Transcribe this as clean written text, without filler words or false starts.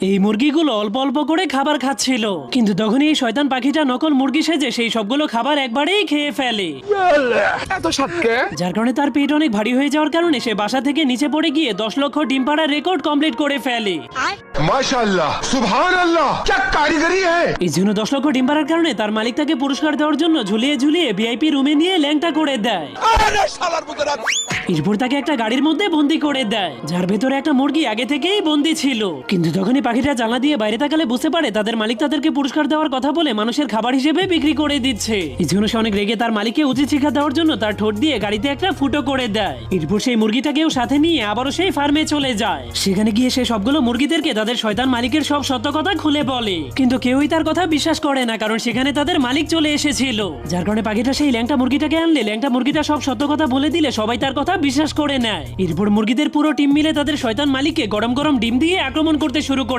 এই মুরগিগুলো অল্প অল্প করে খাবার খাচ্ছিল, কিন্তু তখনই এই শয়তান পাখিটা নকল মুরগি সেজে সেই সবগুলো খাবার একবারেই খেয়ে ফেলে। এত সাতকে যার কারণে তার পেট অনেক ভারী হয়ে যাওয়ার কারণে সে বাসা থেকে নিচে পড়ে গিয়ে 10 লক্ষ ডিম পাড়ার রেকর্ড কমপ্লিট করে ফেলে। মাশাআল্লাহ সুবহানাল্লাহ क्या कारीगरी है। এই জন্য 10 লক্ষ ডিম পাড়ার কারণে তার মালিক তাকে পুরস্কার দেওয়ার জন্য ঝুলিয়ে ঝুলিয়ে ভিআইপি রুমে নিয়ে ল্যাংটা করে দেয়। এরপর তাকে একটা গাড়ির মধ্যে বন্দি করে দেয়, যার ভেতরে একটা মুরগি আগে থেকেই বন্দি ছিল। কিন্তু তখনই পাখিটা জানলা দিয়ে বাইরে তাকালে বুঝতে পারে তাদের মালিক তাদেরকে পুরস্কার দেওয়ার কথা বলে মানুষের খাবার হিসেবে বিক্রি করে দিচ্ছে। এই জন্য সে অনেক রেগে তার মালিককে উচিত শিক্ষা দেওয়ার জন্য তার ঠোঁট দিয়ে গাড়িতে একটা ফুটো করে দেয়। এরপর সেই মুরগিটাকেও সাথে নিয়ে আবারও সেই ফার্মে চলে যায়। সেখানে গিয়ে সে সবগুলো মুরগিদেরকে তাদের শয়তান মালিকের সব সত্য কথা খুলে বলে, কিন্তু কেউই তার কথা বিশ্বাস করে না, কারণ সেখানে তাদের মালিক চলে এসেছিল। যার কারণে পাখিটা সেই ল্যাংটা মুরগিটাকে আনলে ল্যাংটা মুরগিটা সব সত্য কথা বলে দিলে সবাই তার কথা বিশ্বাস করে নেয়। এরপর মুরগিদের পুরো টিম মিলে তাদের শয়তান মালিককে গরম গরম ডিম দিয়ে আক্রমণ করতে শুরু করে।